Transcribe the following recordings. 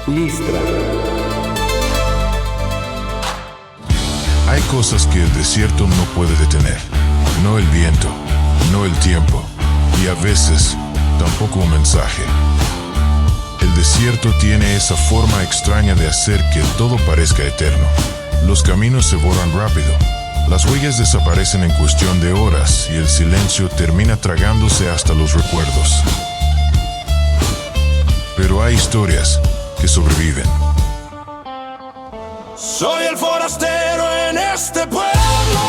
Listra. Hay cosas que el desierto no puede detener. No el viento, no el tiempo, y a veces tampoco un mensaje. El desierto tiene esa forma extraña de hacer que todo parezca eterno. Los caminos se borran rápido, las huellas desaparecen en cuestión de horas y el silencio termina tragándose hasta los recuerdos. Pero hay historias que sobreviven. Soy el forastero en este pueblo,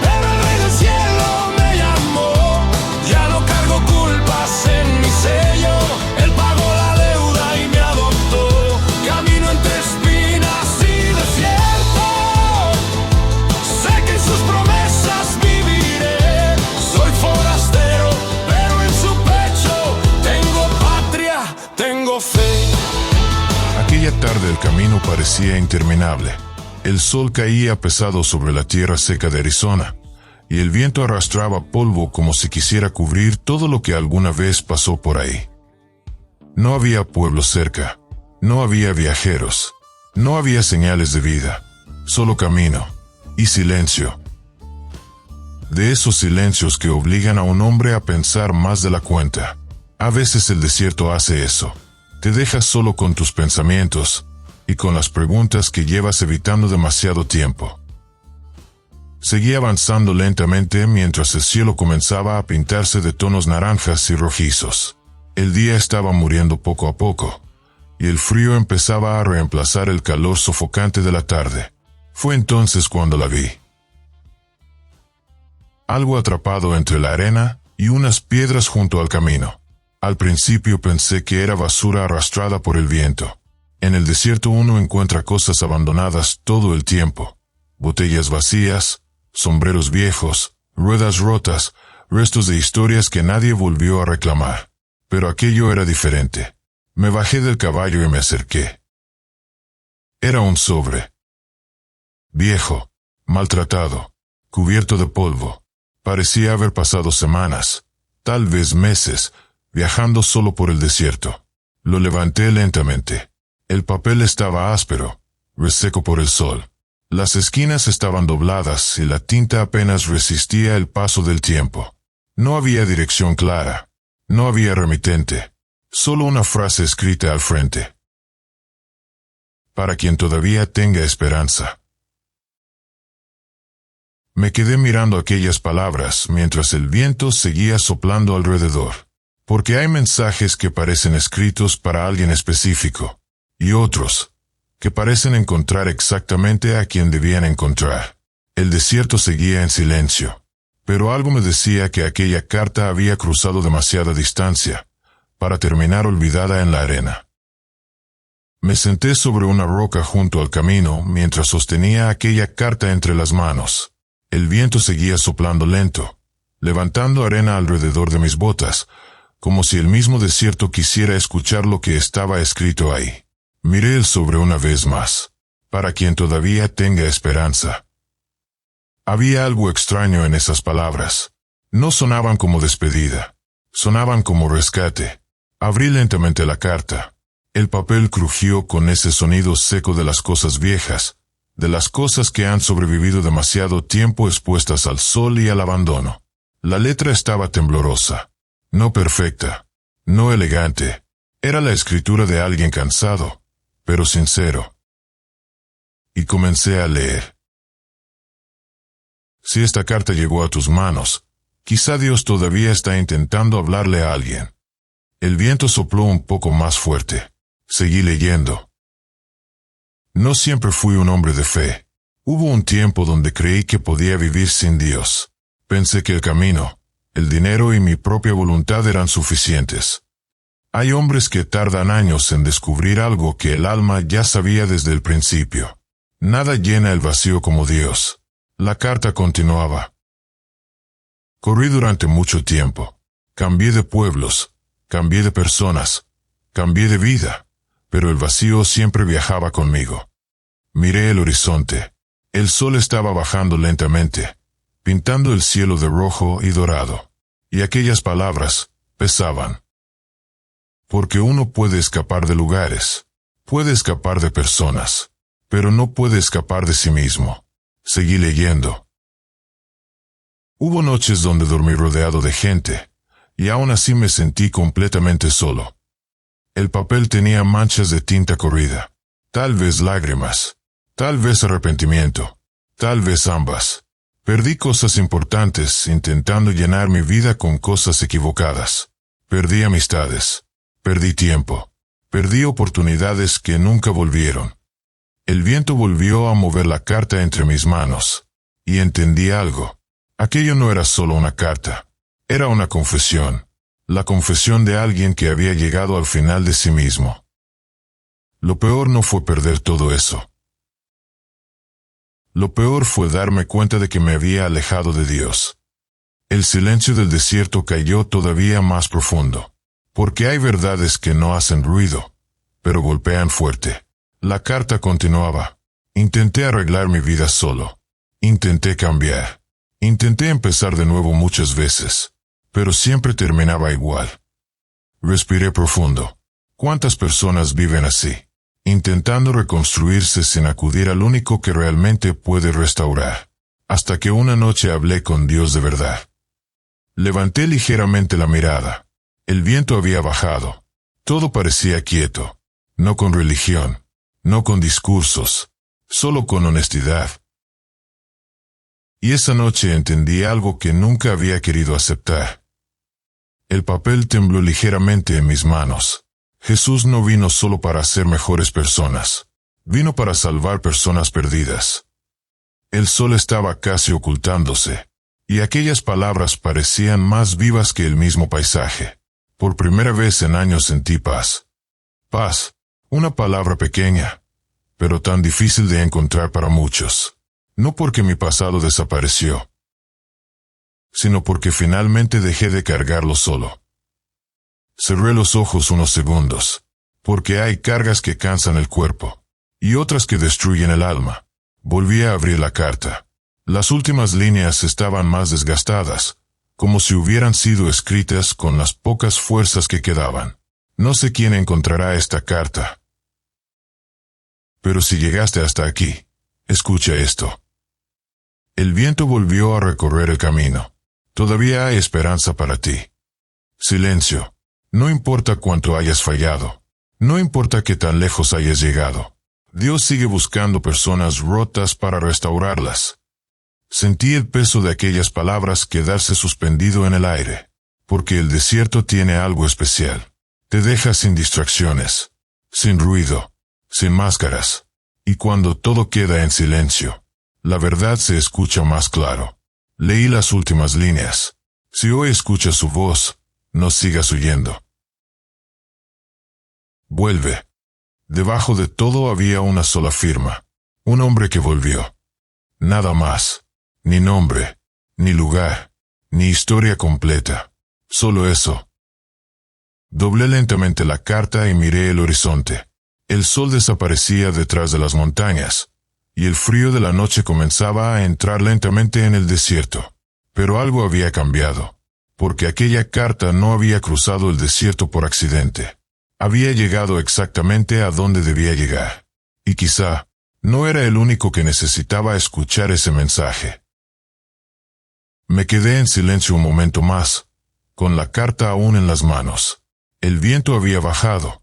pero el rey del cielo me llamó. Ya no cargo culpas en mi sello, él pagó la deuda y me adoptó. Camino entre espinas y desierto, sé que en sus promesas viviré. Soy forastero, pero en su pecho tengo patria, tengo fe. Aquella tarde el camino parecía interminable. El sol caía pesado sobre la tierra seca de Arizona, y el viento arrastraba polvo como si quisiera cubrir todo lo que alguna vez pasó por ahí. No había pueblo cerca, no había viajeros, no había señales de vida, solo camino y silencio. De esos silencios que obligan a un hombre a pensar más de la cuenta. A veces el desierto hace eso. Te dejas solo con tus pensamientos y con las preguntas que llevas evitando demasiado tiempo. Seguí avanzando lentamente mientras el cielo comenzaba a pintarse de tonos naranjas y rojizos. El día estaba muriendo poco a poco, y el frío empezaba a reemplazar el calor sofocante de la tarde. Fue entonces cuando la vi. Algo atrapado entre la arena y unas piedras junto al camino. Al principio pensé que era basura arrastrada por el viento. En el desierto uno encuentra cosas abandonadas todo el tiempo. Botellas vacías, sombreros viejos, ruedas rotas, restos de historias que nadie volvió a reclamar. Pero aquello era diferente. Me bajé del caballo y me acerqué. Era un sobre. Viejo, maltratado, cubierto de polvo. Parecía haber pasado semanas, tal vez meses, viajando solo por el desierto. Lo levanté lentamente. El papel estaba áspero, reseco por el sol. Las esquinas estaban dobladas y la tinta apenas resistía el paso del tiempo. No había dirección clara. No había remitente. Solo una frase escrita al frente. Para quien todavía tenga esperanza. Me quedé mirando aquellas palabras mientras el viento seguía soplando alrededor. Porque hay mensajes que parecen escritos para alguien específico, y otros que parecen encontrar exactamente a quien debían encontrar. El desierto seguía en silencio, pero algo me decía que aquella carta había cruzado demasiada distancia para terminar olvidada en la arena. Me senté sobre una roca junto al camino mientras sostenía aquella carta entre las manos. El viento seguía soplando lento, levantando arena alrededor de mis botas, como si el mismo desierto quisiera escuchar lo que estaba escrito ahí. Miré el sobre una vez más. Para quien todavía tenga esperanza. Había algo extraño en esas palabras. No sonaban como despedida. Sonaban como rescate. Abrí lentamente la carta. El papel crujió con ese sonido seco de las cosas viejas, de las cosas que han sobrevivido demasiado tiempo expuestas al sol y al abandono. La letra estaba temblorosa. No perfecta, no elegante. Era la escritura de alguien cansado, pero sincero. Y comencé a leer. Si esta carta llegó a tus manos, quizá Dios todavía está intentando hablarle a alguien. El viento sopló un poco más fuerte. Seguí leyendo. No siempre fui un hombre de fe. Hubo un tiempo donde creí que podía vivir sin Dios. Pensé que el camino, el dinero y mi propia voluntad eran suficientes. Hay hombres que tardan años en descubrir algo que el alma ya sabía desde el principio. Nada llena el vacío como Dios. La carta continuaba. Corrí durante mucho tiempo. Cambié de pueblos, cambié de personas, cambié de vida, pero el vacío siempre viajaba conmigo. Miré el horizonte. El sol estaba bajando lentamente, pintando el cielo de rojo y dorado. Y aquellas palabras pesaban. Porque uno puede escapar de lugares, puede escapar de personas, pero no puede escapar de sí mismo. Seguí leyendo. Hubo noches donde dormí rodeado de gente, y aún así me sentí completamente solo. El papel tenía manchas de tinta corrida, tal vez lágrimas, tal vez arrepentimiento, tal vez ambas. Perdí cosas importantes intentando llenar mi vida con cosas equivocadas. Perdí amistades, perdí tiempo, perdí oportunidades que nunca volvieron. El viento volvió a mover la carta entre mis manos, y entendí algo. Aquello no era solo una carta, era una confesión. La confesión de alguien que había llegado al final de sí mismo. Lo peor no fue perder todo eso. Lo peor fue darme cuenta de que me había alejado de Dios. El silencio del desierto cayó todavía más profundo. Porque hay verdades que no hacen ruido, pero golpean fuerte. La carta continuaba. Intenté arreglar mi vida solo. Intenté cambiar. Intenté empezar de nuevo muchas veces. Pero siempre terminaba igual. Respiré profundo. ¿Cuántas personas viven así? Intentando reconstruirse sin acudir al único que realmente puede restaurar. Hasta que una noche hablé con Dios de verdad. Levanté ligeramente la mirada. El viento había bajado. Todo parecía quieto. No con religión. No con discursos. Solo con honestidad. Y esa noche entendí algo que nunca había querido aceptar. El papel tembló ligeramente en mis manos. Jesús no vino solo para hacer mejores personas. Vino para salvar personas perdidas. El sol estaba casi ocultándose, y aquellas palabras parecían más vivas que el mismo paisaje. Por primera vez en años sentí paz. Paz, una palabra pequeña, pero tan difícil de encontrar para muchos. No porque mi pasado desapareció, sino porque finalmente dejé de cargarlo solo. Cerré los ojos unos segundos, porque hay cargas que cansan el cuerpo, y otras que destruyen el alma. Volví a abrir la carta. Las últimas líneas estaban más desgastadas, como si hubieran sido escritas con las pocas fuerzas que quedaban. No sé quién encontrará esta carta. Pero si llegaste hasta aquí, escucha esto. El viento volvió a recorrer el camino. Todavía hay esperanza para ti. Silencio. No importa cuánto hayas fallado. No importa qué tan lejos hayas llegado. Dios sigue buscando personas rotas para restaurarlas. Sentí el peso de aquellas palabras quedarse suspendido en el aire. Porque el desierto tiene algo especial. Te deja sin distracciones, sin ruido, sin máscaras. Y cuando todo queda en silencio, la verdad se escucha más claro. Leí las últimas líneas. Si hoy escuchas su voz, no sigas huyendo. Vuelve. Debajo de todo había una sola firma. Un hombre que volvió. Nada más. Ni nombre, ni lugar, ni historia completa. Solo eso. Doblé lentamente la carta y miré el horizonte. El sol desaparecía detrás de las montañas, y el frío de la noche comenzaba a entrar lentamente en el desierto. Pero algo había cambiado, porque aquella carta no había cruzado el desierto por accidente. Había llegado exactamente a donde debía llegar. Y quizá, no era el único que necesitaba escuchar ese mensaje. Me quedé en silencio un momento más, con la carta aún en las manos. El viento había bajado,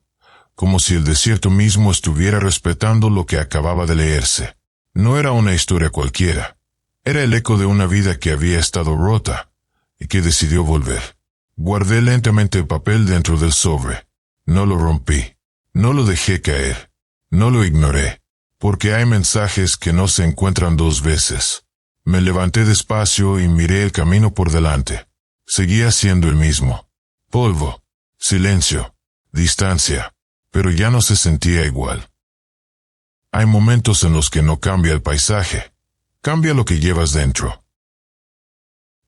como si el desierto mismo estuviera respetando lo que acababa de leerse. No era una historia cualquiera. Era el eco de una vida que había estado rota, y que decidió volver. Guardé lentamente el papel dentro del sobre. No lo rompí. No lo dejé caer. No lo ignoré. Porque hay mensajes que no se encuentran dos veces. Me levanté despacio y miré el camino por delante. Seguía siendo el mismo. Polvo, silencio, distancia, pero ya no se sentía igual. Hay momentos en los que no cambia el paisaje, cambia lo que llevas dentro.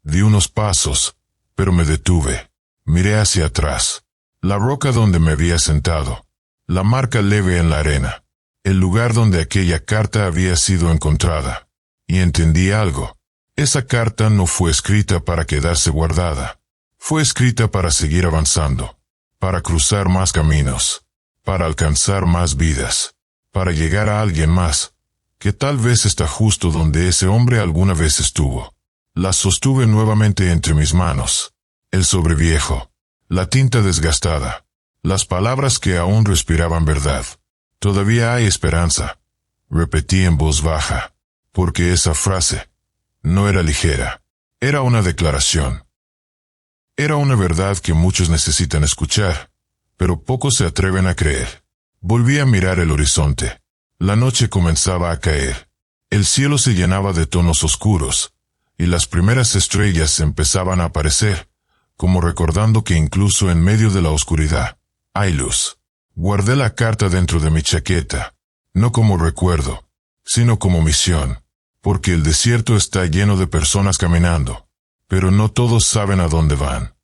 Di unos pasos, pero me detuve. Miré hacia atrás. La roca donde me había sentado. La marca leve en la arena. El lugar donde aquella carta había sido encontrada. Y entendí algo. Esa carta no fue escrita para quedarse guardada. Fue escrita para seguir avanzando. para cruzar más caminos, para alcanzar más vidas, para llegar a alguien más, que tal vez está justo donde ese hombre alguna vez estuvo. Las sostuve nuevamente entre mis manos. El sobreviejo, la tinta desgastada, las palabras que aún respiraban verdad. Todavía hay esperanza, repetí en voz baja, porque esa frase no era ligera, era una declaración. Era una verdad que muchos necesitan escuchar, pero pocos se atreven a creer. Volví a mirar el horizonte. La noche comenzaba a caer. El cielo se llenaba de tonos oscuros, y las primeras estrellas empezaban a aparecer, como recordando que incluso en medio de la oscuridad hay luz. Guardé la carta dentro de mi chaqueta, no como recuerdo, sino como misión, porque el desierto está lleno de personas caminando, pero no todos saben a dónde van.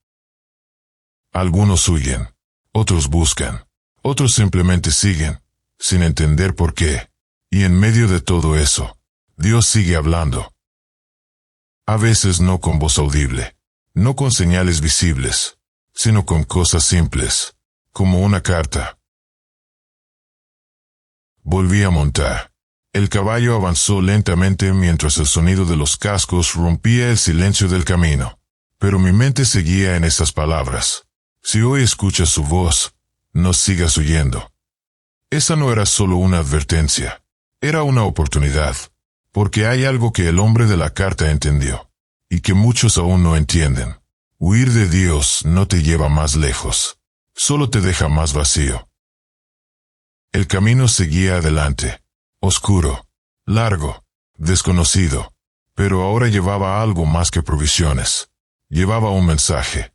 Algunos huyen, otros buscan, otros simplemente siguen, sin entender por qué, y en medio de todo eso, Dios sigue hablando. A veces no con voz audible, no con señales visibles, sino con cosas simples, como una carta. Volví a montar. El caballo avanzó lentamente mientras el sonido de los cascos rompía el silencio del camino. Pero mi mente seguía en esas palabras. Si hoy escuchas su voz, no sigas huyendo. Esa no era solo una advertencia. Era una oportunidad. Porque hay algo que el hombre de la carta entendió. Y que muchos aún no entienden. Huir de Dios no te lleva más lejos. Solo te deja más vacío. El camino seguía adelante. Oscuro, largo, desconocido. Pero ahora llevaba algo más que provisiones. Llevaba un mensaje.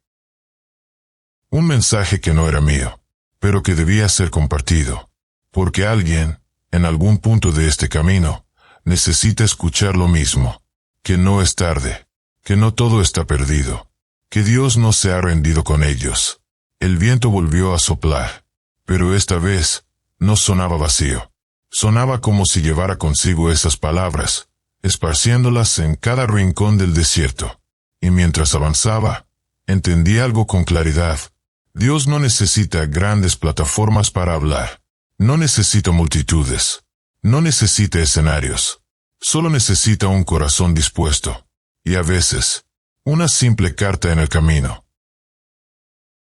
Un mensaje que no era mío, pero que debía ser compartido. Porque alguien, en algún punto de este camino, necesita escuchar lo mismo. Que no es tarde. Que no todo está perdido. Que Dios no se ha rendido con ellos. El viento volvió a soplar. Pero esta vez, no sonaba vacío. Sonaba como si llevara consigo esas palabras, esparciéndolas en cada rincón del desierto. Y mientras avanzaba, entendí algo con claridad. Dios no necesita grandes plataformas para hablar. No necesita multitudes. No necesita escenarios. Solo necesita un corazón dispuesto. Y a veces, una simple carta en el camino.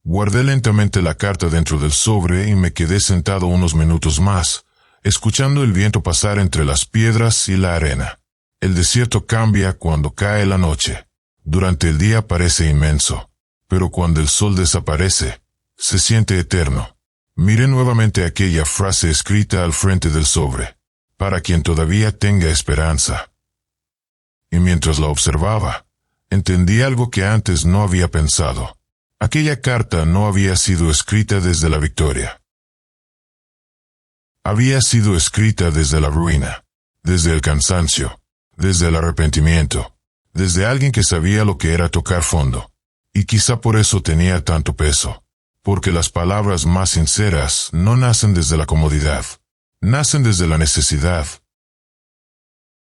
Guardé lentamente la carta dentro del sobre y me quedé sentado unos minutos más, escuchando el viento pasar entre las piedras y la arena. El desierto cambia cuando cae la noche. Durante el día parece inmenso, pero cuando el sol desaparece, se siente eterno. Miré nuevamente aquella frase escrita al frente del sobre, para quien todavía tenga esperanza. Y mientras la observaba, entendí algo que antes no había pensado. Aquella carta no había sido escrita desde la victoria. Había sido escrita desde la ruina, desde el cansancio, desde el arrepentimiento, desde alguien que sabía lo que era tocar fondo. Y quizá por eso tenía tanto peso, porque las palabras más sinceras no nacen desde la comodidad, nacen desde la necesidad.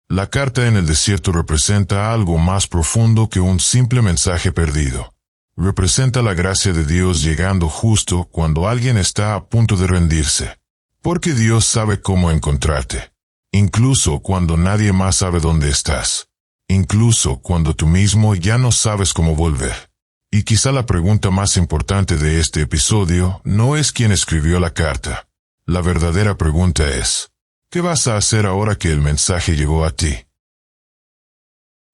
La carta en el desierto representa algo más profundo que un simple mensaje perdido. Representa la gracia de Dios llegando justo cuando alguien está a punto de rendirse. Porque Dios sabe cómo encontrarte. Incluso cuando nadie más sabe dónde estás. Incluso cuando tú mismo ya no sabes cómo volver. Y quizá la pregunta más importante de este episodio no es quién escribió la carta. La verdadera pregunta es, ¿qué vas a hacer ahora que el mensaje llegó a ti?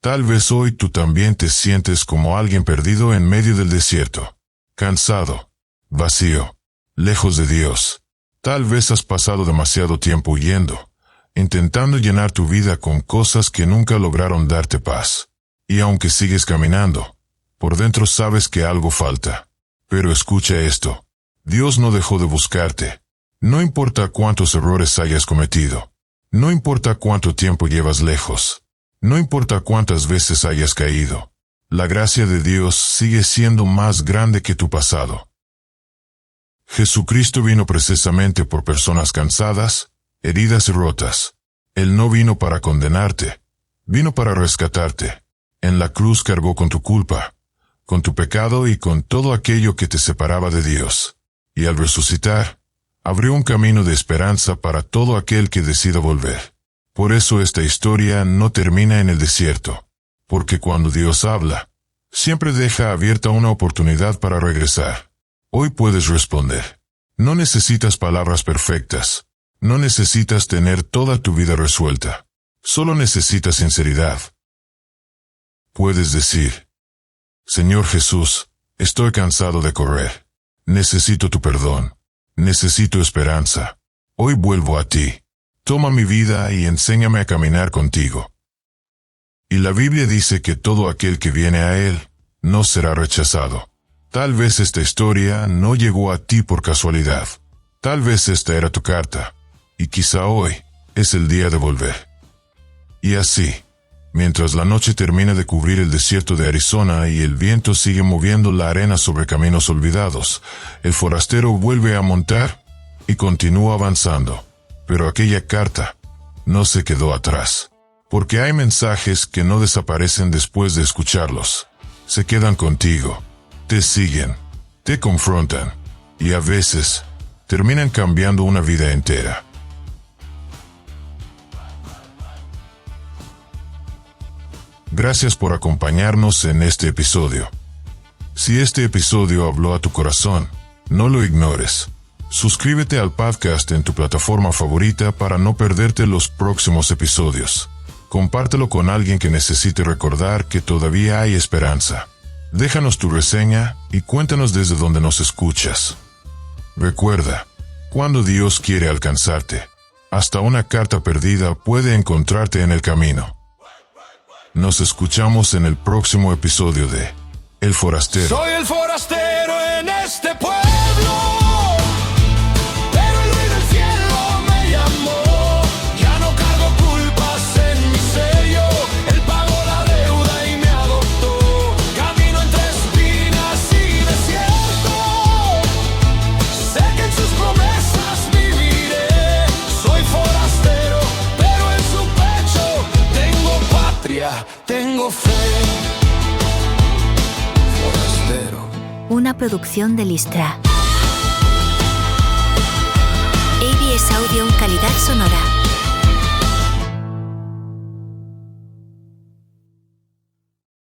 Tal vez hoy tú también te sientes como alguien perdido en medio del desierto. Cansado, vacío, lejos de Dios. Tal vez has pasado demasiado tiempo huyendo, intentando llenar tu vida con cosas que nunca lograron darte paz. Y aunque sigues caminando, por dentro sabes que algo falta. Pero escucha esto. Dios no dejó de buscarte. No importa cuántos errores hayas cometido. No importa cuánto tiempo llevas lejos. No importa cuántas veces hayas caído. La gracia de Dios sigue siendo más grande que tu pasado. Jesucristo vino precisamente por personas cansadas, heridas y rotas. Él no vino para condenarte. Vino para rescatarte. En la cruz cargó con tu culpa, con tu pecado y con todo aquello que te separaba de Dios. y al resucitar, abrió un camino de esperanza para todo aquel que decida volver. Por eso esta historia no termina en el desierto, porque cuando Dios habla, siempre deja abierta una oportunidad para regresar. Hoy puedes responder. No necesitas palabras perfectas, no necesitas tener toda tu vida resuelta, solo necesitas sinceridad. Puedes decir: Señor Jesús, estoy cansado de correr. Necesito tu perdón. Necesito esperanza. Hoy vuelvo a ti. Toma mi vida y enséñame a caminar contigo. Y la Biblia dice que todo aquel que viene a Él no será rechazado. Tal vez esta historia no llegó a ti por casualidad. Tal vez esta era tu carta. Y quizá hoy es el día de volver. Y así, mientras la noche termina de cubrir el desierto de Arizona y el viento sigue moviendo la arena sobre caminos olvidados, el forastero vuelve a montar y continúa avanzando. Pero aquella carta no se quedó atrás. Porque hay mensajes que no desaparecen después de escucharlos. Se quedan contigo, te siguen, te confrontan y a veces terminan cambiando una vida entera. Gracias por acompañarnos en este episodio. Si este episodio habló a tu corazón, no lo ignores. Suscríbete al podcast en tu plataforma favorita para no perderte los próximos episodios. Compártelo con alguien que necesite recordar que todavía hay esperanza. Déjanos tu reseña y cuéntanos desde donde nos escuchas. Recuerda, cuando Dios quiere alcanzarte, hasta una carta perdida puede encontrarte en el camino. Nos escuchamos en el próximo episodio de El Forastero. Soy el forastero en este pueblo, pero el rey del cielo me llamó. Ya no cargo culpas en mi sello, él pagó la deuda y me adoptó. Camino entre espinas y desierto, sé que en sus promesas viviré. Soy forastero, pero en su pecho tengo patria, tengo fe. Una producción de Listra. ABS Audio en calidad sonora.